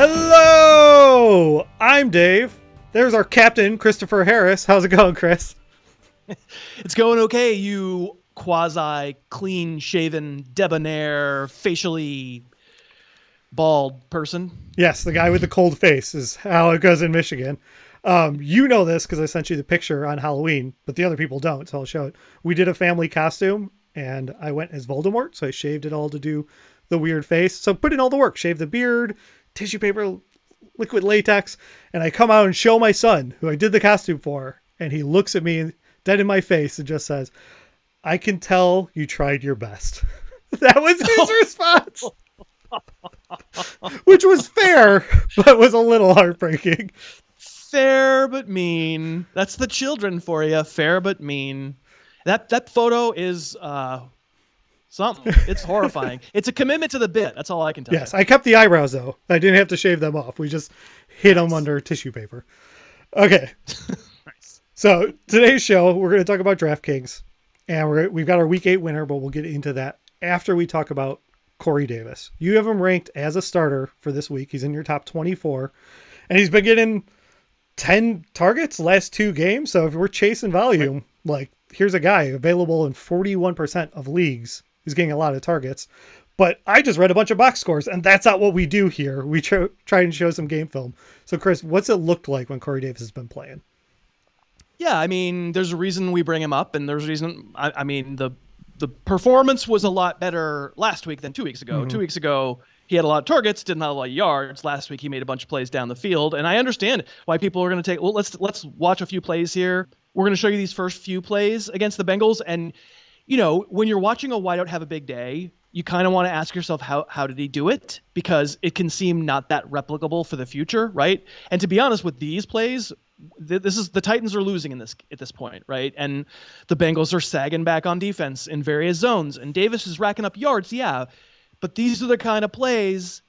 Hello! I'm Dave. There's our captain, Christopher Harris. How's it going, Chris? It's going okay, you quasi-clean-shaven, debonair, facially bald person. Yes, the guy with the cold face is how it goes in Michigan. You know this because I sent you the picture on Halloween, but the other people don't, so I'll show it. We did a family costume, and I went as Voldemort, so I shaved it all to do the weird face. So put in all the work, shave the beard, tissue paper, liquid latex, and I come out and show my son, who I did the costume for, and he looks at me dead in my face and just says, "I can tell you tried your best." That was his response. Which was fair, but was a little heartbreaking. Fair but mean. That's the children for you. Fair but mean. That photo is something. It's horrifying. It's a commitment to the bit. That's all I can tell you. Yes, I kept the eyebrows, though. I didn't have to shave them off. We just hid them under tissue paper. Okay. Nice. So today's show, we're going to talk about DraftKings. And we've got our Week 8 winner, but we'll get into that after we talk about Corey Davis. You have him ranked as a starter for this week. He's in your top 24. And he's been getting 10 targets last 2 games. So if we're chasing volume, like here's a guy available in 41% of leagues who's getting a lot of targets. But I just read a bunch of box scores, and that's not what we do here. We try and show some game film. So Chris, what's it looked like when Corey Davis has been playing? Yeah, I mean, there's a reason we bring him up, and there's a reason. I mean, the performance was a lot better last week than 2 weeks ago. Mm-hmm. 2 weeks ago, he had a lot of targets, didn't have a lot of yards. Last week, he made a bunch of plays down the field, and I understand why people are going to take. Well, let's watch a few plays here. We're going to show you these first few plays against the Bengals, and you know, when you're watching a wideout have a big day, you kind of want to ask yourself, how did he do it? Because it can seem not that replicable for the future, right? And to be honest, with these plays, this is the Titans are losing at this point, right? And the Bengals are sagging back on defense in various zones, and Davis is racking up yards, yeah. But these are the kind of plays,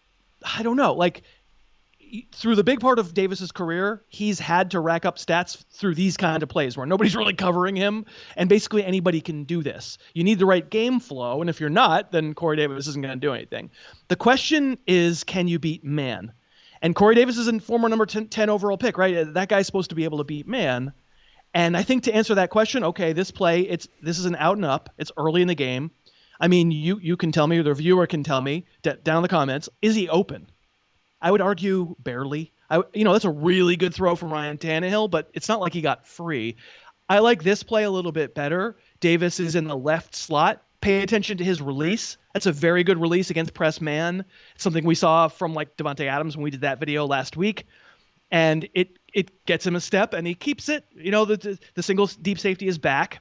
I don't know, like through the big part of Davis's career, he's had to rack up stats through these kind of plays where nobody's really covering him, and basically anybody can do this. You need the right game flow, and if you're not, then Corey Davis isn't going to do anything. The question is, can you beat man? And Corey Davis is a former number 10 overall pick, right? That guy's supposed to be able to beat man. And I think to answer that question, okay, this play, this is an out and up. It's early in the game. I mean, you can tell me, or the viewer can tell me down in the comments, is he open? I would argue barely. That's a really good throw from Ryan Tannehill, but it's not like he got free. I like this play a little bit better. Davis is in the left slot. Pay attention to his release. That's a very good release against press man. It's something we saw from like Devontae Adams when we did that video last week. And it gets him a step, and he keeps it. You know, the single deep safety is back.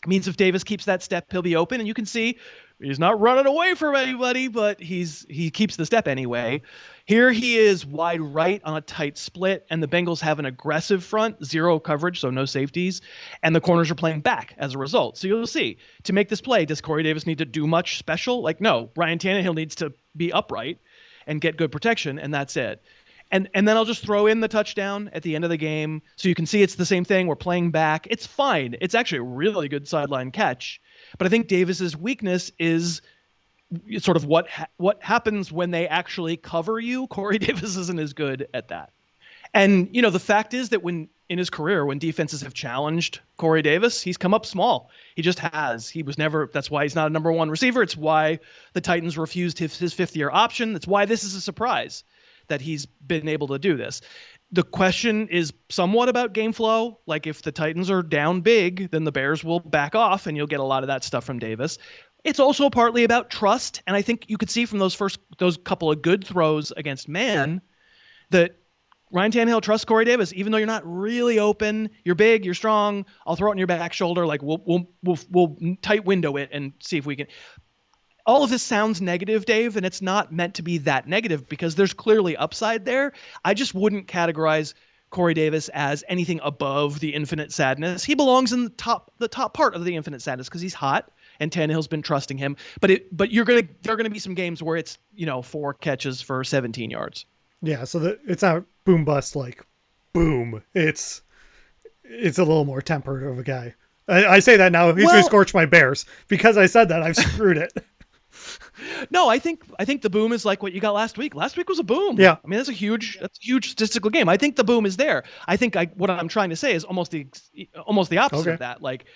It means if Davis keeps that step, he'll be open. And you can see he's not running away from anybody, but he keeps the step anyway. Here he is wide right on a tight split, and the Bengals have an aggressive front, 0 coverage, so no safeties, and the corners are playing back as a result. So you'll see, to make this play, does Corey Davis need to do much special? Like, no, Ryan Tannehill needs to be upright and get good protection, and that's it. And then I'll just throw in the touchdown at the end of the game, so you can see it's the same thing. We're playing back. It's fine. It's actually a really good sideline catch. But I think Davis's weakness is sort of what happens when they actually cover you. Corey Davis isn't as good at that. And, you know, the fact is that when in his career, when defenses have challenged Corey Davis, he's come up small. He just has. He was never, that's why he's not a number 1 receiver. It's why the Titans refused his 5th-year option. That's why this is a surprise that he's been able to do this. The question is somewhat about game flow. Like if the Titans are down big, then the Bears will back off and you'll get a lot of that stuff from Davis. It's also partly about trust. And I think you could see from those couple of good throws against man that Ryan Tannehill trusts Corey Davis, even though you're not really open. You're big, you're strong. I'll throw it in your back shoulder. Like we'll tight window it and see if we can. All of this sounds negative, Dave, and it's not meant to be that negative because there's clearly upside there. I just wouldn't categorize Corey Davis as anything above the infinite sadness. He belongs in the top part of the infinite sadness because he's hot and Tannehill's been trusting him. But there are gonna be some games where it's 4 catches for 17 yards. Yeah, so it's not boom bust like boom. It's a little more tempered of a guy. I say that now. He's going to scorch my Bears. Because I said that, I've screwed it. No, I think the boom is like what you got last week. Last week was a boom. Yeah. I mean, that's a huge statistical game. I think the boom is there. I think what I'm trying to say is almost the opposite of that. Like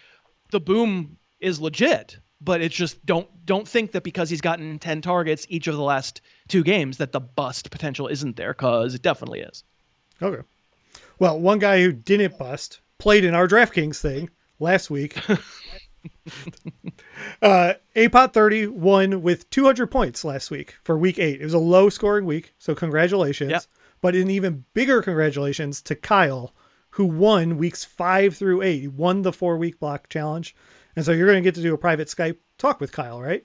the boom is legit, but it's just don't think that because he's gotten 10 targets each of the last 2 games that the bust potential isn't there, because it definitely is. Okay. Well, one guy who didn't bust played in our DraftKings thing last week. APOT 30 won with 200 points last week for week 8. It was a low scoring week, so congratulations. Yep. But an even bigger congratulations to Kyle, who won weeks 5 through 8. He won the 4-week block challenge. And so you're going to get to do a private Skype talk with Kyle, right?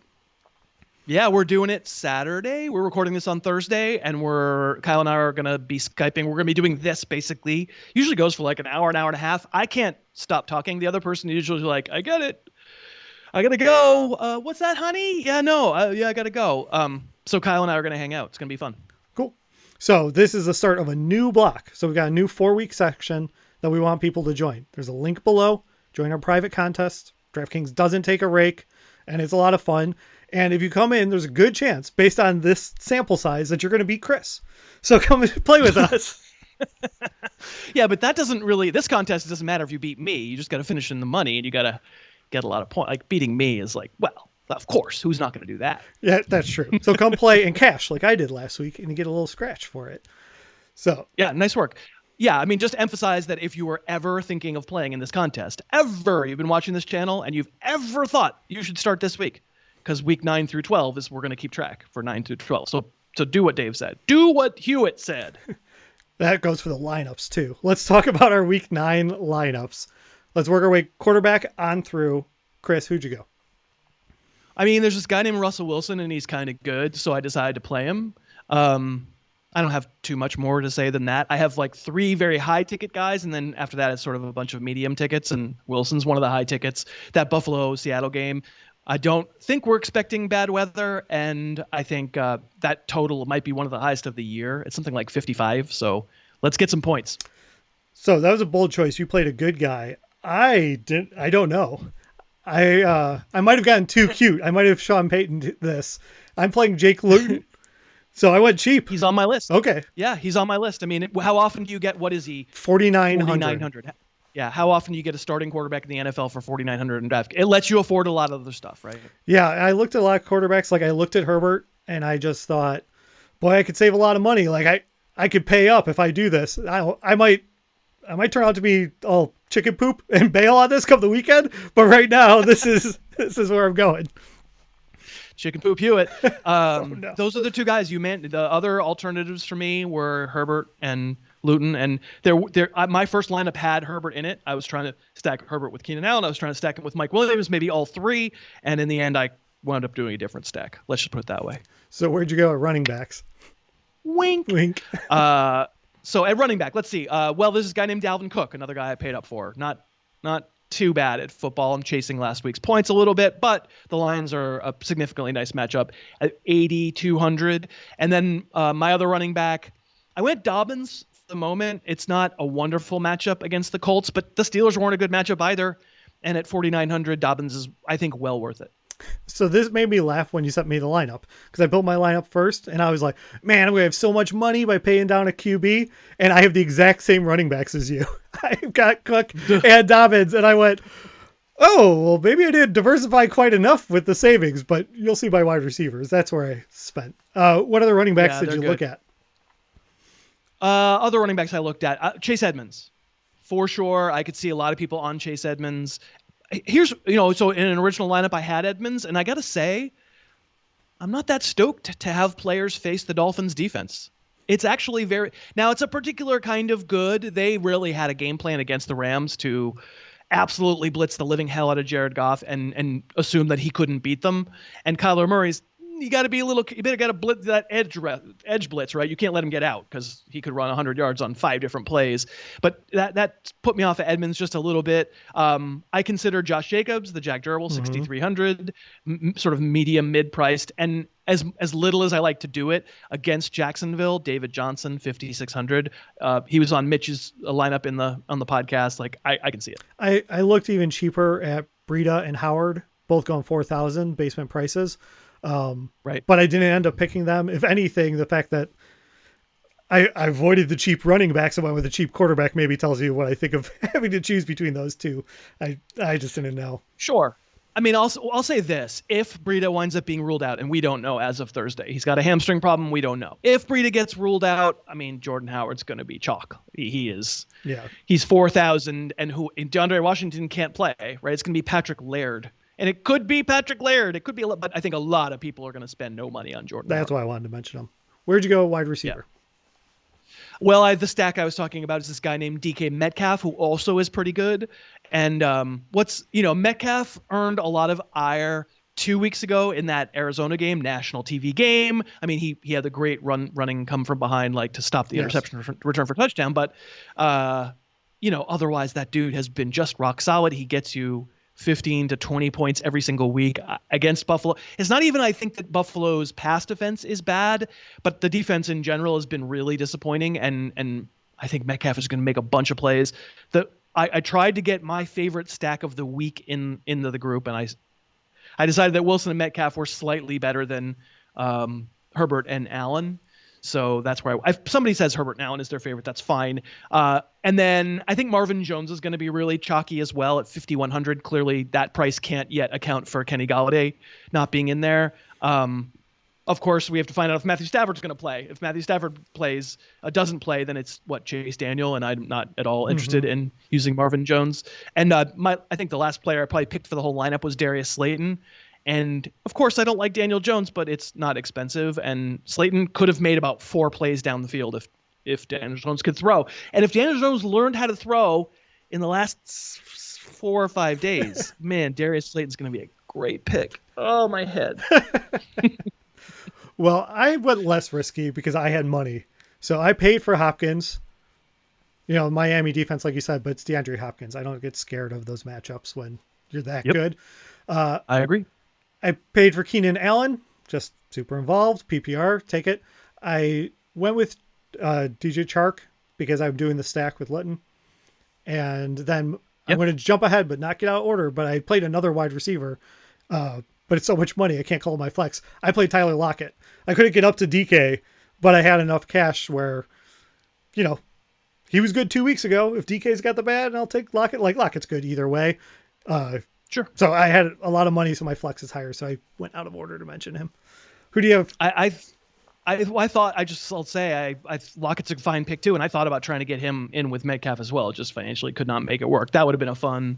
Yeah, we're doing it Saturday. We're recording this on Thursday, and Kyle and I are going to be Skyping. We're going to be doing this basically. Usually goes for like an hour and a half. I can't stop talking. The other person usually is like, I get it. I got to go. What's that, honey? Yeah, no. Yeah, I got to go. So Kyle and I are going to hang out. It's going to be fun. Cool. So this is the start of a new block. So we've got a new 4-week section that we want people to join. There's a link below. Join our private contest. DraftKings doesn't take a rake, and it's a lot of fun. And if you come in, there's a good chance, based on this sample size, that you're going to beat Chris. So come and play with us. Yeah, but that doesn't really, this contest, it doesn't matter if you beat me. You just got to finish in the money, and you got to get a lot of points. Like, beating me is like, well, of course, who's not going to do that? Yeah, that's true. So come play and cash like I did last week, and you get a little scratch for it. So yeah, nice work. Yeah, I mean, just emphasize that if you were ever thinking of playing in this contest, you've been watching this channel, and you've ever thought you should start this week, because week 9 through 12 is we're going to keep track for 9 through 12. So do what Dave said. Do what Hewitt said. That goes for the lineups too. Let's talk about our week 9 lineups. Let's work our way quarterback on through. Chris, who'd you go? I mean, there's this guy named Russell Wilson, and he's kind of good, so I decided to play him. I don't have too much more to say than that. I have like 3 very high ticket guys, and then after that, it's sort of a bunch of medium tickets, and Wilson's one of the high tickets. That Buffalo-Seattle game, I don't think we're expecting bad weather, and I think that total might be one of the highest of the year. It's something like 55, so let's get some points. So that was a bold choice. You played a good guy. I don't know. I might have gotten too cute. I might have Sean Payton this. I'm playing Jake Luton. So I went cheap. He's on my list. Okay. Yeah, he's on my list. I mean, how often do you get, what is he? 4,900. Yeah, how often do you get a starting quarterback in the NFL for 4,900 in draft? It lets you afford a lot of other stuff, right? Yeah, I looked at a lot of quarterbacks. Like I looked at Herbert, and I just thought, boy, I could save a lot of money. Like I could pay up if I do this. I might turn out to be all chicken poop and bail on this come the weekend. But right now, this is where I'm going. Chicken poop Hewitt. No. Those are the 2 guys you meant. The other alternatives for me were Herbert and Luton, and my first lineup had Herbert in it. I was trying to stack Herbert with Keenan Allen. I was trying to stack him with Mike Williams, maybe all 3, and in the end, I wound up doing a different stack. Let's just put it that way. So where'd you go at running backs? Wink. Wink. So at running back, let's see. Well, there's this guy named Dalvin Cook, another guy I paid up for. Not too bad at football. I'm chasing last week's points a little bit, but the Lions are a significantly nice matchup at 8,200. And then my other running back, I went Dobbins for the moment. It's not a wonderful matchup against the Colts, but the Steelers weren't a good matchup either. And at 4,900, Dobbins is, I think, well worth it. So this made me laugh when you sent me the lineup, because I built my lineup first, and I was like, man, I'm going to have so much money by paying down a QB, and I have the exact same running backs as you. I've got Cook and Dobbins, and I went, oh, well, maybe I didn't diversify quite enough with the savings, but you'll see my wide receivers. That's where I spent. What other running backs did you look at? Other running backs I looked at, Chase Edmonds. For sure, I could see a lot of people on Chase Edmonds. Here's, so in an original lineup, I had Edmonds, and I got to say, I'm not that stoked to have players face the Dolphins defense. It's actually now it's a particular kind of good. They really had a game plan against the Rams to absolutely blitz the living hell out of Jared Goff and assume that he couldn't beat them. And Kyler Murray's, you better got to blitz that edge blitz, right? You can't let him get out because he could run 100 yards on 5 different plays. But that put me off of Edmonds just a little bit. I consider Josh Jacobs, the Jack Durrell, 6,300, sort of medium mid-priced, and as little as I like to do it against Jacksonville, David Johnson, 5,600. He was on Mitch's lineup on the podcast. Like I can see it. I looked even cheaper at Breida and Howard, both going 4,000 basement prices. Right. But I didn't end up picking them. If anything, the fact that I avoided the cheap running backs and went with a cheap quarterback maybe tells you what I think of having to choose between those two. I just didn't know. Sure. I mean, I'll say this. If Breida winds up being ruled out, and we don't know as of Thursday, he's got a hamstring problem. We don't know. If Breida gets ruled out, I mean, Jordan Howard's going to be chalk. He is. Yeah. He's 4,000, and DeAndre Washington can't play, right? It's going to be Patrick Laird. And it could be Patrick Laird. It could be, but I think a lot of people are going to spend no money on Jordan That's Howard. why I wanted to mention him. Where'd you go wide receiver? Yeah. Well, the stack I was talking about is this guy named DK Metcalf, who also is pretty good. And Metcalf earned a lot of ire 2 weeks ago in that Arizona game, national TV game. I mean, he had the great running come from behind, like to stop the interception return for touchdown. But, otherwise that dude has been just rock solid. He gets you 15 to 20 points every single week against Buffalo. It's not even, I think, that Buffalo's pass defense is bad, but the defense in general has been really disappointing. And I think Metcalf is going to make a bunch of plays. I tried to get my favorite stack of the week into the group, and I decided that Wilson and Metcalf were slightly better than Herbert and Allen. So that's where if somebody says Herbert and Allen is their favorite, that's fine. And then I think Marvin Jones is going to be really chalky as well at 5,100. Clearly, that price can't yet account for Kenny Golladay not being in there. Of course, we have to find out if Matthew Stafford's going to play. If Matthew Stafford doesn't play, then it's Chase Daniel, and I'm not at all interested in using Marvin Jones. And I think the last player I probably picked for the whole lineup was Darius Slayton. And of course, I don't like Daniel Jones, but it's not expensive. And Slayton could have made about 4 plays down the field if Daniel Jones could throw. And if Daniel Jones learned how to throw in the last 4 or 5 days, man, Darius Slayton's going to be a great pick. Oh, my head. Well, I went less risky because I had money. So I paid for Hopkins. Miami defense, like you said, but it's DeAndre Hopkins. I don't get scared of those matchups when you're that good. I agree. I paid for Keenan Allen, just super involved, PPR, take it. I went with DJ Chark because I'm doing the stack with Litton. And then I'm going to jump ahead but not get out of order. But I played another wide receiver. But it's so much money, I can't call my flex. I played Tyler Lockett. I couldn't get up to DK, but I had enough cash where, he was good 2 weeks ago. If DK's got the bad, I'll take Lockett. Like, Lockett's good either way. Sure. So I had a lot of money, so my flex is higher. So I went out of order to mention him. Who do you have? I thought I'll say Lockett's a fine pick too, and I thought about trying to get him in with Metcalf as well. Just financially could not make it work. That would have been a fun,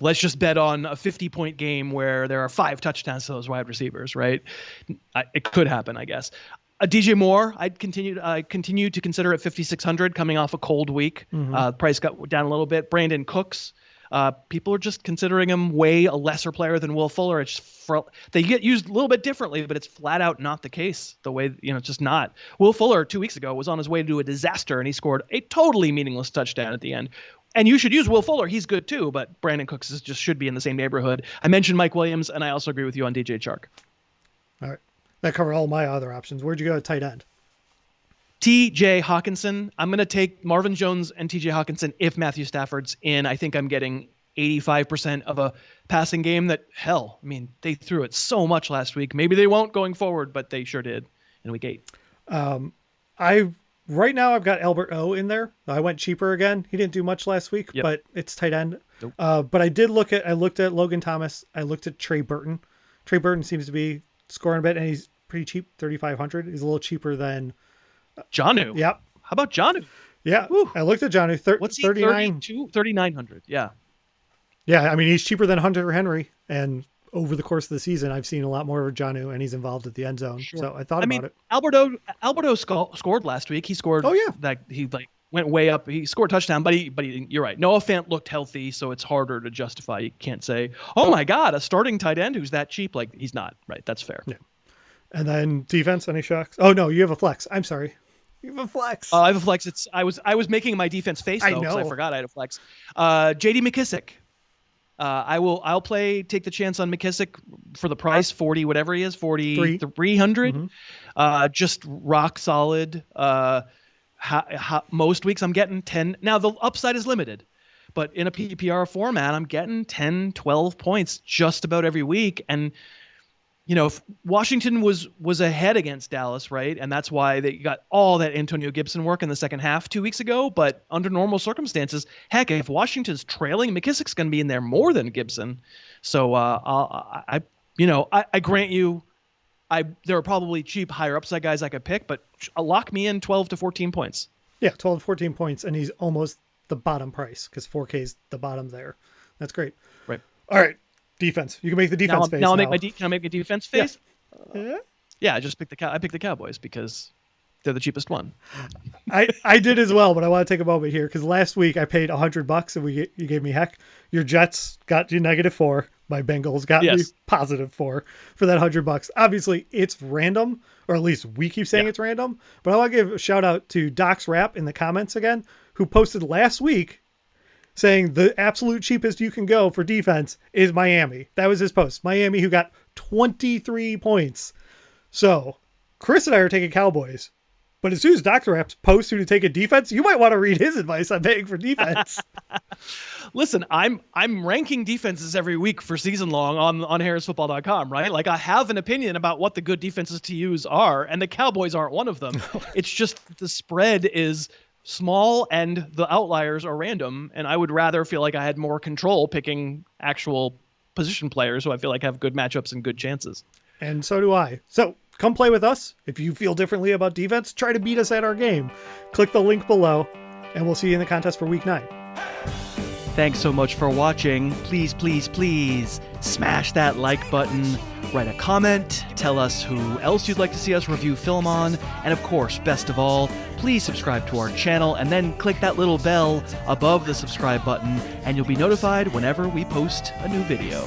let's just bet on a 50-point game where there are 5 touchdowns to those wide receivers, right? It could happen, I guess. DJ Moore, I'd continue to consider at 5,600 coming off a cold week. Price got down a little bit. Brandon Cooks. People are just considering him a lesser player than Will Fuller. They get used a little bit differently, but it's flat out not the case. The way, it's just not. Will Fuller 2 weeks ago was on his way to do a disaster, and he scored a totally meaningless touchdown at the end. And you should use Will Fuller. He's good too, but Brandon Cooks should be in the same neighborhood. I mentioned Mike Williams, and I also agree with you on DJ Chark. All right. That covered all my other options. Where'd you go at tight end? TJ Hawkinson. I'm going to take Marvin Jones and TJ Hawkinson if Matthew Stafford's in. I think I'm getting 85% of a passing game that, they threw it so much last week. Maybe they won't going forward, but they sure did in week 8. Right now I've got Albert O in there. I went cheaper again. He didn't do much last week, but it's tight end. Nope. But I looked at Logan Thomas. I looked at Trey Burton. Trey Burton seems to be scoring a bit, and he's pretty cheap, 3,500. He's a little cheaper than Jonnu. Yep. How about Jonnu? Yeah. Woo. I looked at Jonnu. What's he? 3,900. Yeah. Yeah. I mean, he's cheaper than Hunter Henry. And over the course of the season, I've seen a lot more of Jonnu, and he's involved at the end zone. Sure. So I thought about it. Alberto scored last week. He scored. Oh yeah. He went way up. He scored a touchdown, but you're right. Noah Fant looked healthy, so it's harder to justify. You can't say, oh my God, a starting tight end who's that cheap. He's not, right? That's fair. Yeah. And then defense, any shocks? Oh no, you have a flex. I'm sorry. You have a flex. I have a flex. I was making my defense face though, because I forgot I had a flex. JD McKissick. I'll take the chance on McKissick for the price, 40, whatever he is, 4,300. Just rock solid. Most weeks I'm getting 10. Now the upside is limited, but in a PPR format, I'm getting 10, 12 points just about every week. And if Washington was ahead against Dallas, right? And that's why they got all that Antonio Gibson work in the second half 2 weeks ago. But under normal circumstances, heck, if Washington's trailing, McKissick's going to be in there more than Gibson. So I grant you, there are probably cheap higher upside guys I could pick, but lock me in 12 to 14 points. Yeah, 12 to 14 points, and he's almost the bottom price because 4K is the bottom there. That's great. Right. All right. Defense. You can make the defense face. Now I'll make can I make a defense face? Yeah. Yeah, I just picked the Cowboys because they're the cheapest one. I did as well, but I want to take a moment here because last week I paid $100 and you gave me heck. Your Jets got you -4. My Bengals got me +4 for that $100. Obviously, it's random, or at least we keep saying it's random. But I want to give a shout out to Doc's Rap in the comments again, who posted last week saying the absolute cheapest you can go for defense is Miami. That was his post. Miami, who got 23 points. So Chris and I are taking Cowboys. But as soon as Dr. Raps posts who to take a defense, you might want to read his advice on paying for defense. Listen, I'm ranking defenses every week for season long on harrisfootball.com, right? Like I have an opinion about what the good defenses to use are, and the Cowboys aren't one of them. It's just the spread is small and the outliers are random, and I would rather feel like I had more control picking actual position players who I feel like have good matchups and good chances. And so do I. So come play with us. If you feel differently about defense, try to beat us at our game. Click the link below, and we'll see you in the contest for week 9. Thanks so much for watching. Please, please, please smash that like button. Write a comment, tell us who else you'd like to see us review film on, and of course, best of all, please subscribe to our channel and then click that little bell above the subscribe button and you'll be notified whenever we post a new video.